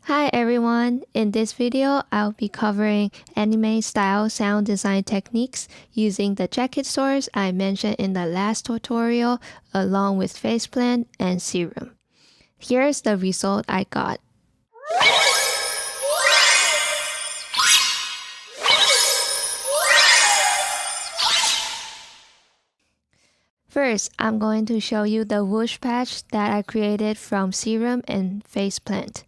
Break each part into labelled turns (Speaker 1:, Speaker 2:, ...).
Speaker 1: Hi everyone! In this video, I'll be covering anime style sound design techniques using the jacket source I mentioned in the last tutorial along with faceplant and serum. Here's the result I got. First, I'm going to show you the whoosh patch that I created from Serum and faceplant.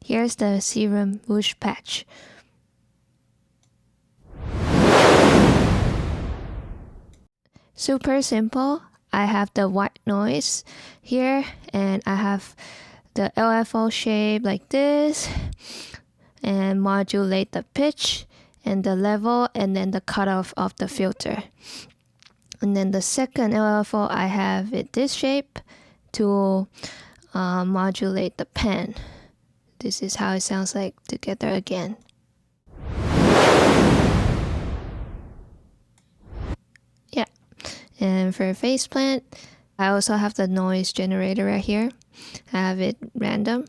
Speaker 1: Here's the Serum whoosh patch. Super simple. I have the white noise here and I have the LFO shape like this and modulate the pitch and the level and then the cutoff of the filter. And then the second LFO, I have it this shape to modulate the pan. This is how it sounds like together again. Yeah, and for faceplant, I also have the noise generator right here. I have it random.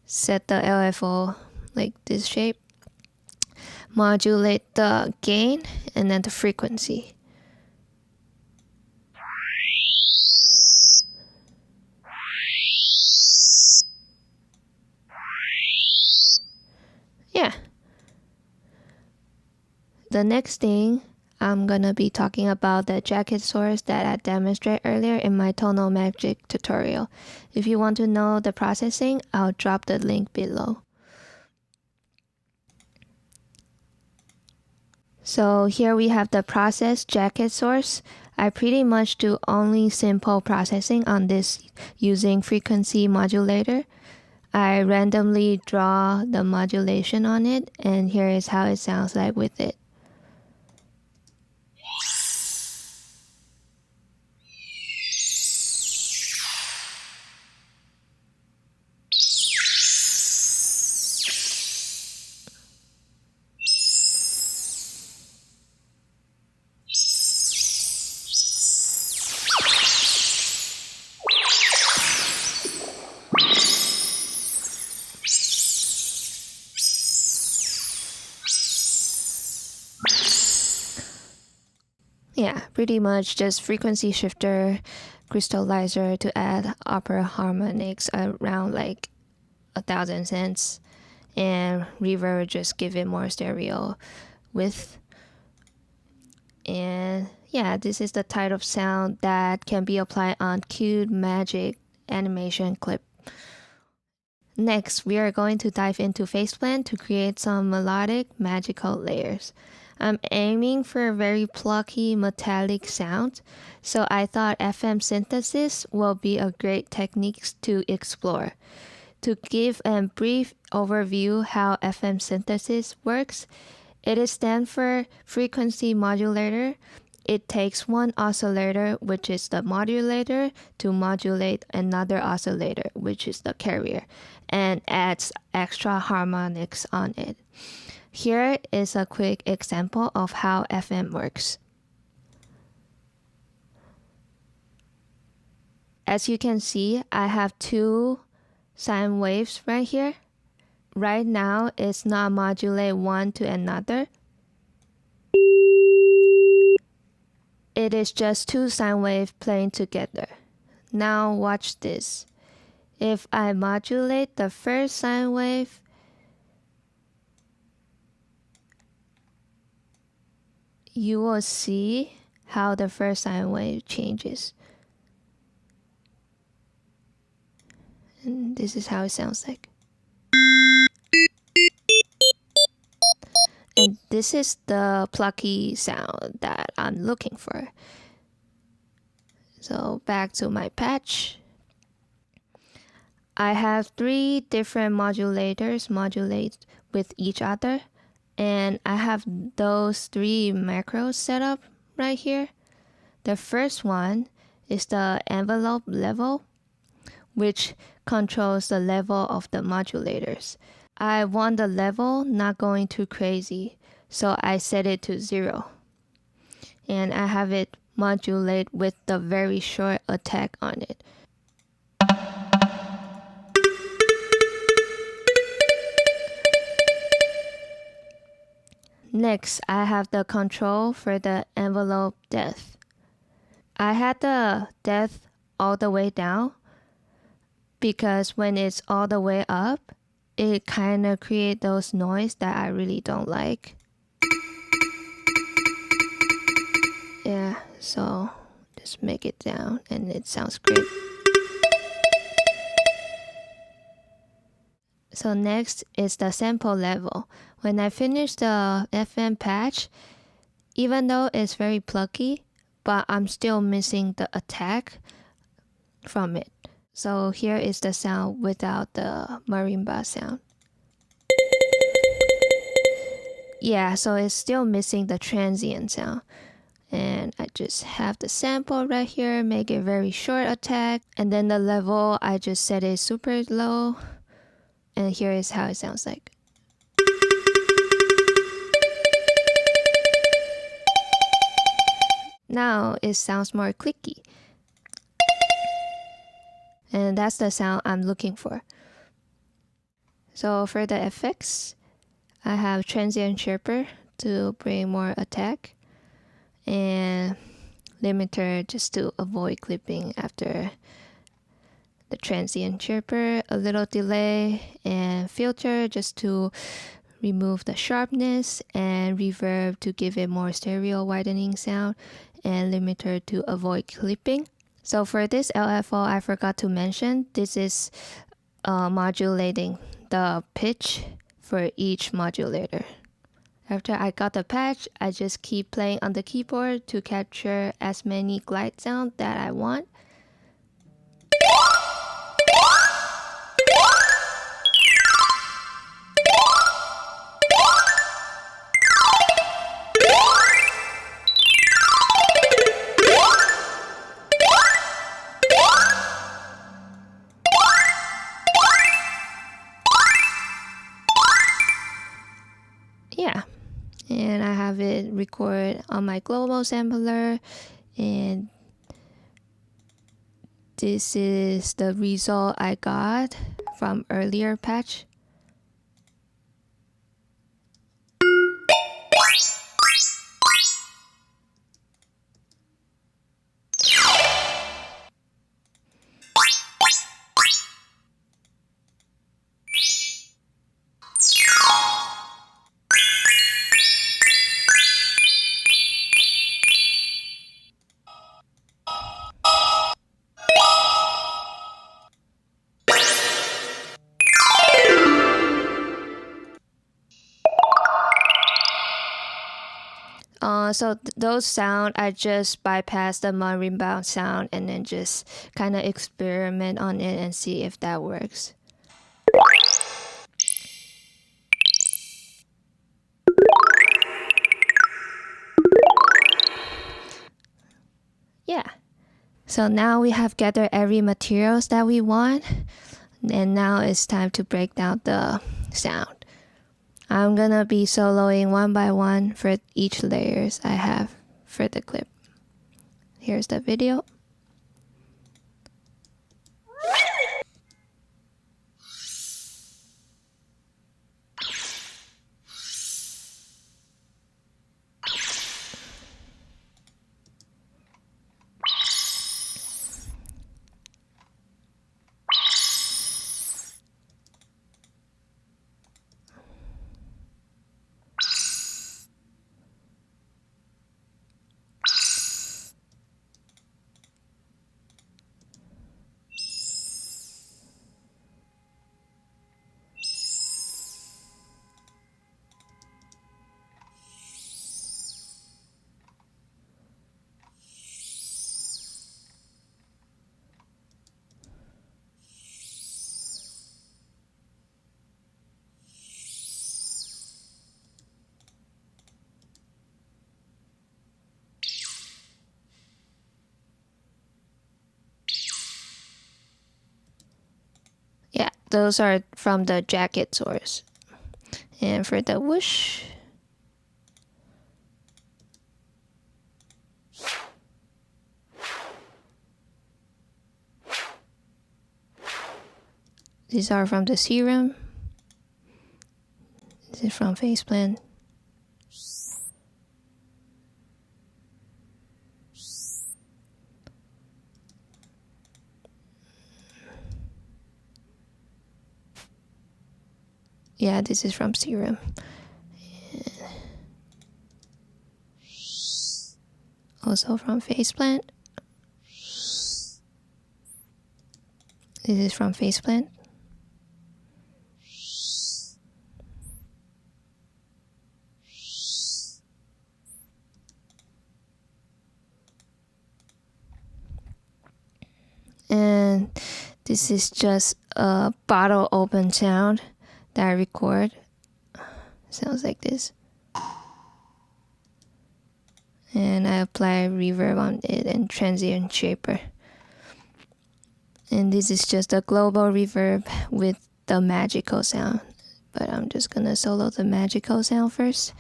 Speaker 1: Set the LFO like this shape. Modulate the gain and then the frequency. Yeah. The next thing, I'm gonna be talking about the jacket source that I demonstrated earlier in my tonal magic tutorial. If you want to know the processing, I'll drop the link below. So here we have the process jacket source. I pretty much do only simple processing on this using frequency modulator. I randomly draw the modulation on it, and here is how it sounds like with it. Yeah, pretty much just frequency shifter, crystallizer to add upper harmonics around like 1,000 cents, and reverb just give it more stereo width. And yeah, this is the type of sound that can be applied on cute magic animation clip. Next, we are going to dive into faceplant to create some melodic magical layers. I'm aiming for a very plucky metallic sound, so I thought FM synthesis will be a great technique to explore. To give a brief overview how FM synthesis works, it stands for frequency modulator. It takes one oscillator, which is the modulator, to modulate another oscillator, which is the carrier, and adds extra harmonics on it. Here is a quick example of how FM works. As you can see, I have two sine waves right here. Right now, it's not modulate one to another. It is just two sine waves playing together. Now watch this. If I modulate the first sine wave, you will see how the first sine wave changes. And this is how it sounds like. And this is the plucky sound that I'm looking for. So back to my patch. I have three different modulators modulate with each other. And I have those three macros set up right here. The first one is the envelope level, which controls the level of the modulators. I want the level not going too crazy, so I set it to 0. And I have it modulate with the very short attack on it. Next, I have the control for the envelope depth. I had the depth all the way down because when it's all the way up, it kind of creates those noise that I really don't like. Yeah, so just make it down and it sounds great. So next is the sample level. When I finish the FM patch, even though it's very plucky, but I'm still missing the attack from it. So here is the sound without the marimba sound. Yeah, so it's still missing the transient sound. And I just have the sample right here, make it very short attack. And then the level, I just set it super low. And here is how it sounds like. Now it sounds more clicky. And that's the sound I'm looking for. So for the effects, I have transient chirper to bring more attack. And limiter just to avoid clipping after the transient chirper, a little delay, and filter just to remove the sharpness, and reverb to give it more stereo widening sound, and limiter to avoid clipping. So for this LFO, I forgot to mention, this is modulating the pitch for each modulator. After I got the patch, I just keep playing on the keyboard to capture as many glide sounds that I want. Yeah, and I have it record on my global sampler, and this is the result I got from earlier patch. So those sound, I just bypass the marimba sound and then just kind of experiment on it and see if that works. Yeah. So now we have gathered every materials that we want, and now it's time to break down the sound. I'm gonna be soloing one by one for each layers I have for the clip. Here's the video. Yeah, those are from the jacket source. And for the whoosh, these are from the Serum. This is from Faceplant. Yeah, this is from Serum. Also from Faceplant. This is from Faceplant. And this is just a bottle open sound that I record. Sounds like this. And I apply reverb on it and transient shaper. And this is just a global reverb with the magical sound. But I'm just gonna solo the magical sound first.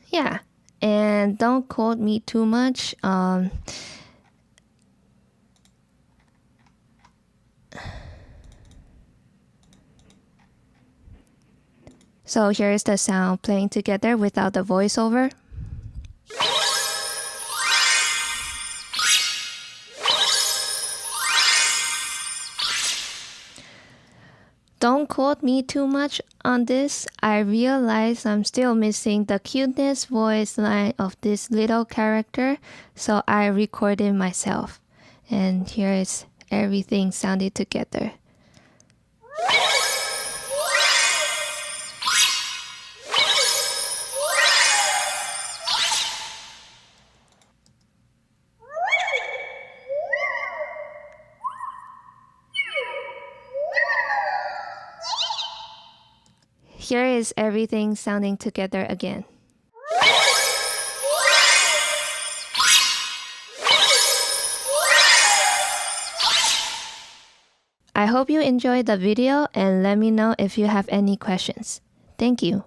Speaker 1: Yeah, and don't quote me too much. So here is the sound playing together without the voiceover. Don't quote me too much on this. I realize I'm still missing the cuteness voice line of this little character, so I recorded myself. And here is everything sounded together. Here is everything sounding together again. I hope you enjoyed the video and let me know if you have any questions. Thank you.